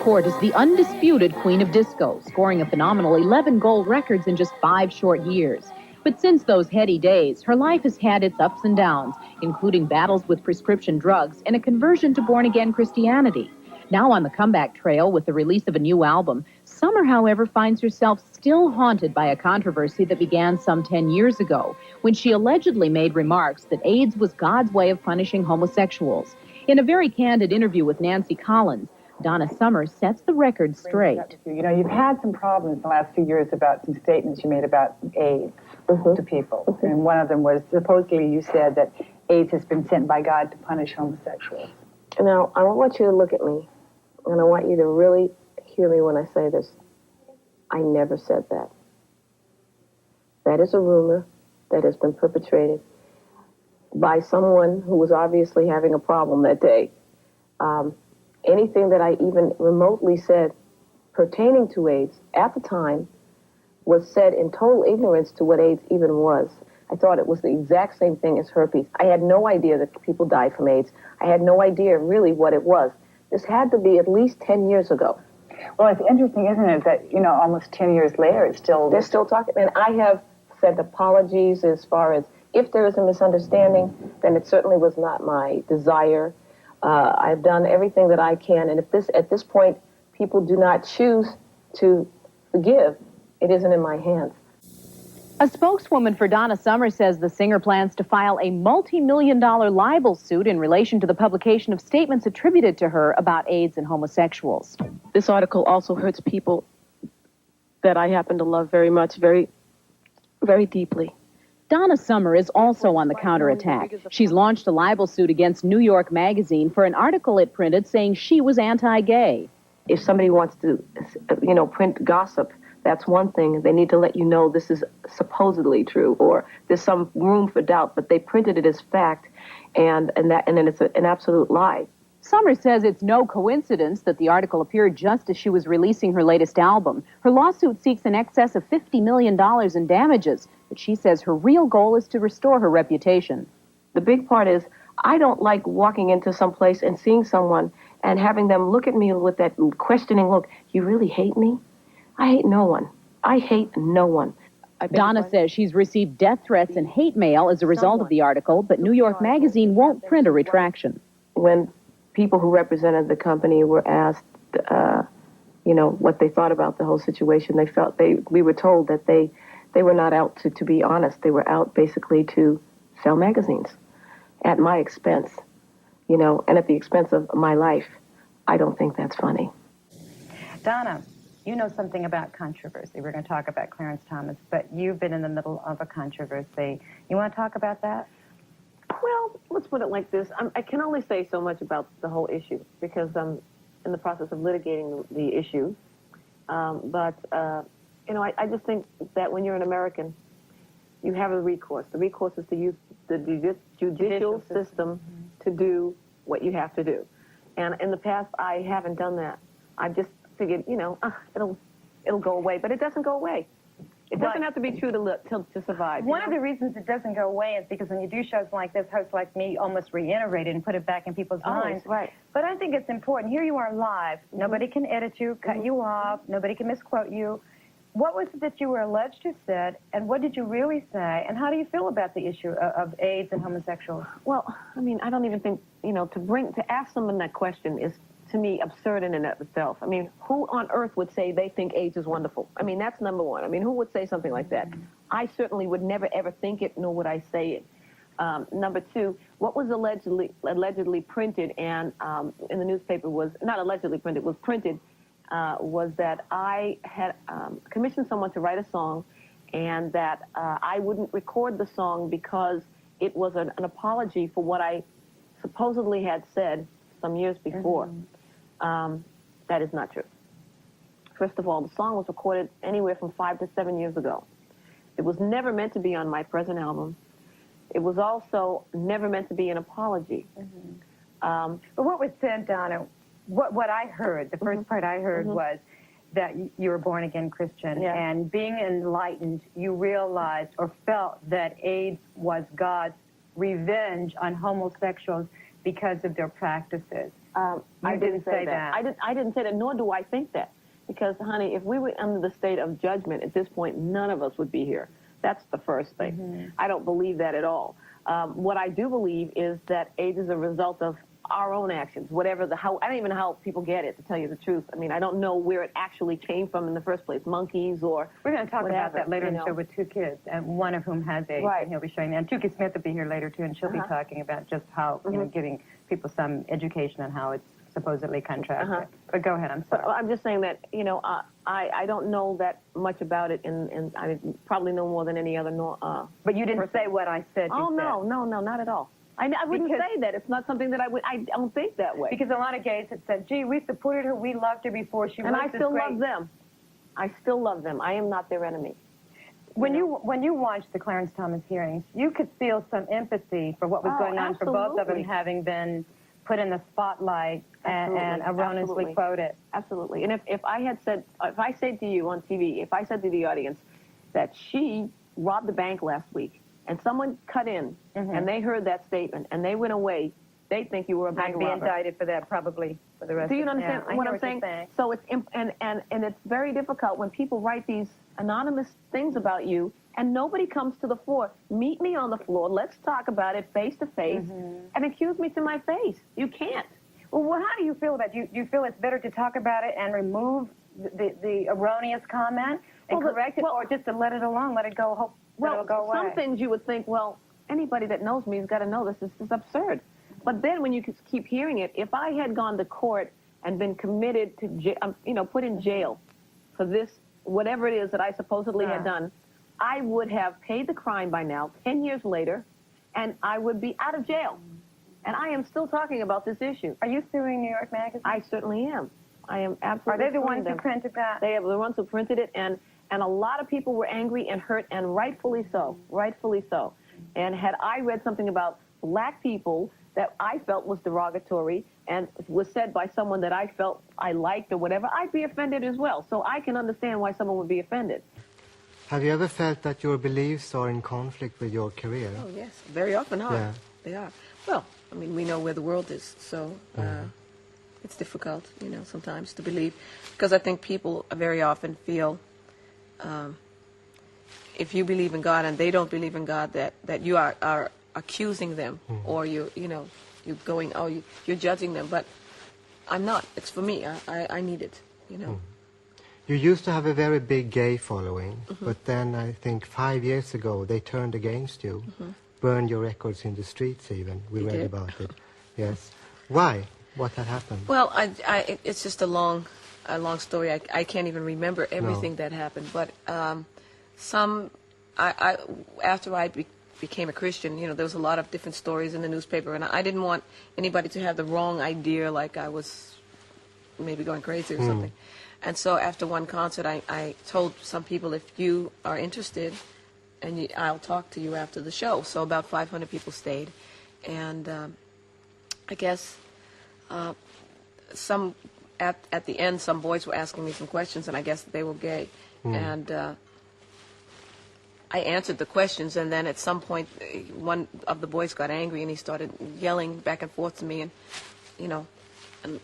court as the undisputed queen of disco, scoring a phenomenal 11 gold records in just 5 short years. But since those heady days, her life has had its ups and downs, including battles with prescription drugs and a conversion to born-again Christianity. Now on the comeback trail with the release of a new album, Summer, however, finds herself still haunted by a controversy that began some 10 years ago, when she allegedly made remarks that AIDS was God's way of punishing homosexuals. In a very candid interview with Nancy Collins, Donna Summer sets the record straight. You know, you've had some problems in the last few years about some statements you made about AIDS to people. And one of them was, supposedly you said that AIDS has been sent by God to punish homosexuals. Now, I want you to look at me, and I want you to really hear me when I say this. I never said that. That is a rumor that has been perpetrated by someone who was obviously having a problem that day. Anything that I even remotely said pertaining to AIDS at the time was said in total ignorance to what AIDS even was. I thought it was the exact same thing as herpes. I had no idea that people died from AIDS. I had no idea really what it was. This had to be at least 10 years ago. Well, it's interesting, isn't it, that, you know, almost 10 years later, it's still... They're still talking. And I have sent apologies as far as if there is a misunderstanding, then it certainly was not my desire. I've done everything that I can. And if at this point, people do not choose to forgive, it isn't in my hands. A spokeswoman for Donna Summer says the singer plans to file a multi-million-dollar libel suit in relation to the publication of statements attributed to her about AIDS and homosexuals. This article also hurts people that I happen to love very much, very, very deeply. Donna Summer is also on the counterattack. She's launched a libel suit against New York Magazine for an article it printed saying she was anti-gay. If somebody wants to, print gossip, that's one thing. They need to let you know this is supposedly true, or there's some room for doubt, but they printed it as fact, and then it's an absolute lie. Summer says it's no coincidence that the article appeared just as she was releasing her latest album. Her lawsuit seeks in excess of $50 million in damages, but she says her real goal is to restore her reputation. The big part is I don't like walking into some place and seeing someone and having them look at me with that questioning look. You really hate me? I hate no one. I hate no one. Donna says she's received death threats and hate mail as a result of the article, but New York Magazine won't print a retraction. When people who represented the company were asked, what they thought about the whole situation, we were told that they were not out to be honest. They were out basically to sell magazines at my expense, and at the expense of my life. I don't think that's funny. Donna, you know something about controversy. We're going to talk about Clarence Thomas, but you've been in the middle of a controversy. You want to talk about that? Well, let's put it like this. I can only say so much about the whole issue because I'm in the process of litigating the issue. I just think that when you're an American, you have a recourse. The recourse is to use the judicial system to do what you have to do. And in the past, I haven't done that. I've just figured, it'll go away, but it doesn't go away. It doesn't have to be true to survive. One of the reasons it doesn't go away is because when you do shows like this, hosts like me almost reiterate it and put it back in people's minds. Right. But I think it's important. Here you are live. Nobody can edit you, cut you off. Nobody can misquote you. What was it that you were alleged to have said, and what did you really say, and how do you feel about the issue of AIDS and homosexuals? Well, I don't even think, to ask someone that question is, to me, absurd in and of itself. Who on earth would say they think AIDS is wonderful? That's number one. Who would say something like that? I certainly would never, ever think it, nor would I say it. Number two, what was allegedly printed and in the newspaper was, not allegedly printed, was printed, was that I had commissioned someone to write a song and that I wouldn't record the song because it was an apology for what I supposedly had said some years before. That is not true. First of all, the song was recorded anywhere from 5 to 7 years ago. It was never meant to be on my present album. It was also never meant to be an apology. But what was said, Donna, what I heard, the first part I heard was that you were born-again Christian, and being enlightened, you realized or felt that AIDS was God's revenge on homosexuals because of their practices. I didn't say that. I didn't say that, nor do I think that. Because, honey, if we were under the state of judgment at this point, none of us would be here. That's the first thing. I don't believe that at all. What I do believe is that AIDS is a result of our own actions, whatever I don't even know how people get it, to tell you the truth. I mean, I don't know where it actually came from in the first place, monkeys or We're going to talk whatever, about that later in the you show know. with two kids, and one of whom has AIDS, Right. and he'll be showing that. And Tukey Smith will be here later, too, and she'll be talking about just how, you know, giving people some education on how it's supposedly contracted. But go ahead, I'm sorry. But I'm just saying that, you know, I don't know that much about it, and I probably know more than any other. But you didn't say what I said. Oh, you no, said. no, not at all. I wouldn't say that. It's not something that I don't think that way. Because a lot of gays have said, gee, we supported her, we loved her before she and was I still love them. I still love them. I am not their enemy. When you watched the Clarence Thomas hearings, you could feel some empathy for what was going on for both of them, absolutely. having been put in the spotlight and erroneously quoted. Absolutely. And if I said to you on TV, if I said to the audience that she robbed the bank last week, and someone cut in, and they heard that statement, and they went away, they think you were a bank I'd be robber. indicted for that probably for the rest Do you of understand yeah, what I I'm hear saying? you're saying? So it's and it's very difficult when people write these anonymous things about you, and nobody comes to the floor. Meet me on the floor. Let's talk about it face to face, and accuse me to my face. You can't. Well, how do you feel about it? Do you feel it's better to talk about it and remove the erroneous comment and correct it, or just to let it alone, let it go, hope that it'll go away? Some things you would think, well, anybody that knows me has got to know this. This is absurd. But then when you keep hearing it, if I had gone to court and been committed to, put in jail for this, whatever it is that I supposedly had done, I would have paid the crime by now, 10 years later, and I would be out of jail. And I am still talking about this issue. Are you suing New York Magazine? I certainly am. I am absolutely. Are they the suing ones them. who printed that? They are the ones who printed it, and a lot of people were angry and hurt, and rightfully so. Rightfully so. And had I read something about black people that I felt was derogatory and was said by someone that I felt I liked or whatever, I'd be offended as well. So I can understand why someone would be offended. Have you ever felt that your beliefs are in conflict with your career? Oh, yes. Very often are. Yeah. They are. Well, I mean, we know where the world is, so it's difficult, sometimes to believe. Because I think people very often feel if you believe in God and they don't believe in God, that you are accusing them or you're going, you're judging them. But I'm not. It's for me. I need it, You used to have a very big gay following, but then I think 5 years ago they turned against you, burned your records in the streets even. We read about it. Yes. Why? What had happened? Well, it's just a long story. I can't even remember everything that happened. But after I became a Christian, there was a lot of different stories in the newspaper, and I didn't want anybody to have the wrong idea, like I was maybe going crazy or something. And so after one concert, I told some people, if you are interested, and I'll talk to you after the show. So about 500 people stayed, and I guess at the end, some boys were asking me some questions, and I guess they were gay, and I answered the questions, and then at some point, one of the boys got angry, and he started yelling back and forth to me, and and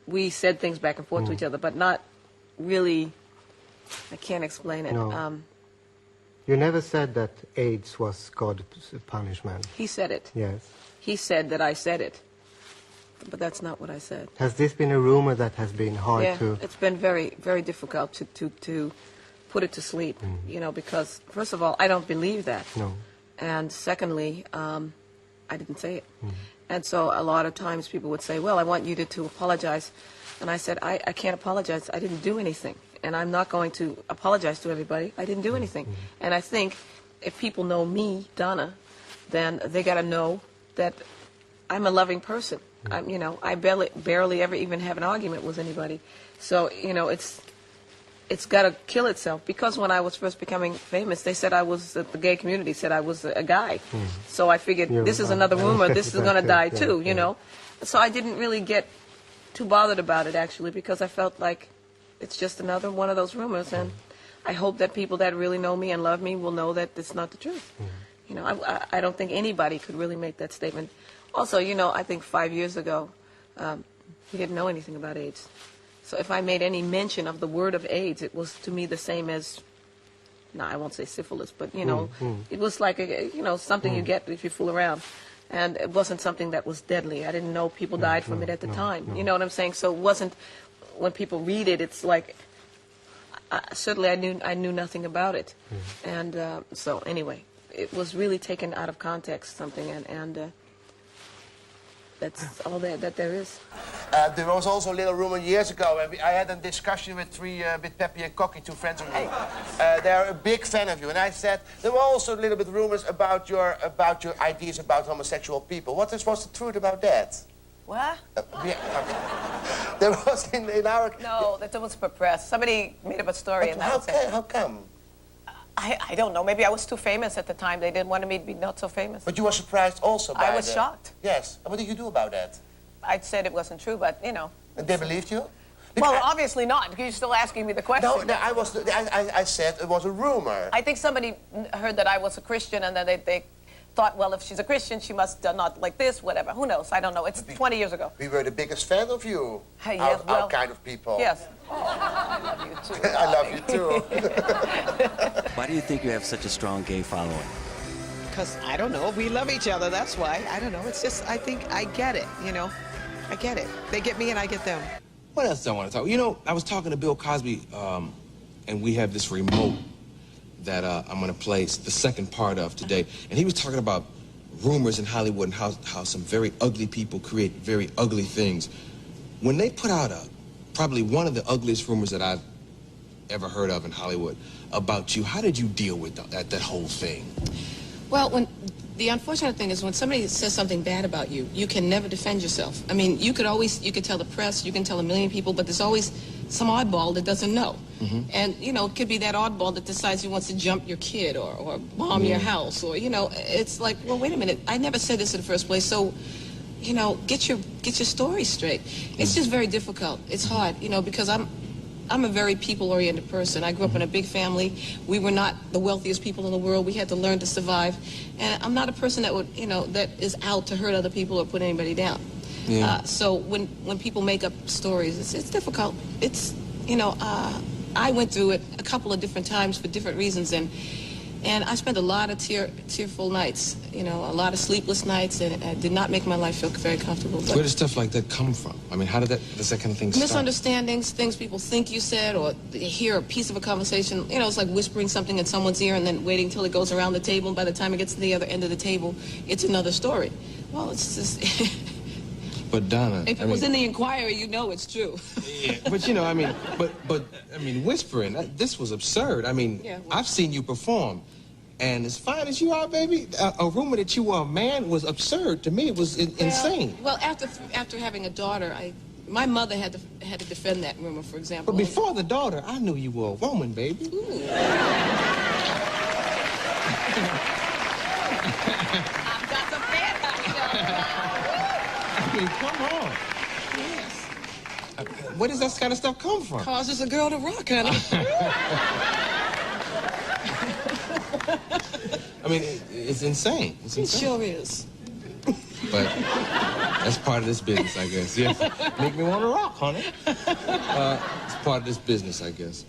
we said things back and forth to each other, but not really. I can't explain it. No. You never said that AIDS was God's punishment. He said it. Yes. He said that I said it, but that's not what I said. Has this been a rumor that has been hard to... It's been very, very difficult to put it to sleep, because, first of all, I don't believe that. No. And secondly, I didn't say it. And so a lot of times people would say, well, I want you to apologize. And I said, I can't apologize. I didn't do anything. And I'm not going to apologize to everybody. I didn't do anything. And I think if people know me, Donna, then they got to know that I'm a loving person. I barely ever even have an argument with anybody. So, it's got to kill itself. Because when I was first becoming famous, they said the gay community said I was a guy. So I figured, this is another rumor, this is going to die too, So I didn't really get too bothered about it, actually, because I felt like it's just another one of those rumors. And I hope that people that really know me and love me will know that it's not the truth. I don't think anybody could really make that statement. Also, I think 5 years ago, He didn't know anything about AIDS. So if I made any mention of the word of AIDS, it was to me the same as, no, I won't say syphilis, but, you know, it was like, something you get if you fool around. And it wasn't something that was deadly. I didn't know people died from it at the time. You know what I'm saying? So it wasn't, when people read it, it's like, certainly I knew nothing about it. And so anyway, it was really taken out of context, something, and that's all that there is. There was also a little rumor years ago, and I had a discussion with Peppy and Cocky, 2 friends of me. They're a big fan of you, and I said there were also a little bit rumors about your ideas about homosexual people. What was the truth about that? What? There was in our... No, that was for press. Somebody made up a story. And How come? I don't know. Maybe I was too famous at the time. They didn't want me to be not so famous. But you were surprised also by I was shocked. Yes. What did you do about that? I said it wasn't true, but, you know. And they believed you? Well, obviously not, because you're still asking me the question. No, I said it was a rumor. I think somebody heard that I was a Christian, and then they thought, well, if she's a Christian, she must not like this, whatever. Who knows? I don't know. It's 20 years ago. We were the biggest fan of you. Hey, yes, our kind of people. Yes. I love you, too. I love you, too. Why do you think you have such a strong gay following? Because, I don't know, we love each other, that's why. I don't know, it's just, I think I get it, you know? I get it. They get me and I get them. What else do I want to talk? You know, I was talking to Bill Cosby, and we have this remote that I'm going to play the second part of today. And he was talking about rumors in Hollywood and how some very ugly people create very ugly things. When they put out probably one of the ugliest rumors that I've ever heard of in Hollywood about you, how did you deal with that whole thing? Well, the unfortunate thing is when somebody says something bad about you, you can never defend yourself. I mean, you could tell the press, you can tell a million people, but there's always some oddball that doesn't know. And, you know, it could be that oddball that decides he wants to jump your kid or bomb your house, or, you know, it's like, well, wait a minute, I never said this in the first place, so, you know, get your story straight. It's just very difficult. It's hard, you know, because I'm a very people-oriented person. I grew up in a big family. We were not the wealthiest people in the world. We had to learn to survive. And I'm not a person that would, you know, that is out to hurt other people or put anybody down. Yeah. So when people make up stories, it's difficult. It's, you know, I went through it a couple of different times for different reasons, and I spent a lot of tearful nights, you know, a lot of sleepless nights, and it did not make my life feel very comfortable. Where does stuff like that come from? I mean, how does that kind of thing start? Misunderstandings, things people think you said, or hear a piece of a conversation. You know, it's like whispering something in someone's ear and then waiting until it goes around the table, and by the time it gets to the other end of the table, it's another story. Well, it's just... But Donna, if it was in the Inquirer, you know it's true. Yeah, but you know, I mean, but I mean, whispering. This was absurd. I mean, yeah, well, I've seen you perform, and as fine as you are, baby, a rumor that you were a man was absurd to me. It was insane. Well, after having a daughter, my mother had to defend that rumor, for example. But before the daughter, I knew you were a woman, baby. Ooh. I've got some fan. I mean, come on. Yes. Where does that kind of stuff come from? Causes a girl to rock, honey. I mean, it's insane. It's insane. It sure is. But that's part of this business, I guess. Yes. Make me want to rock, honey. It's part of this business, I guess.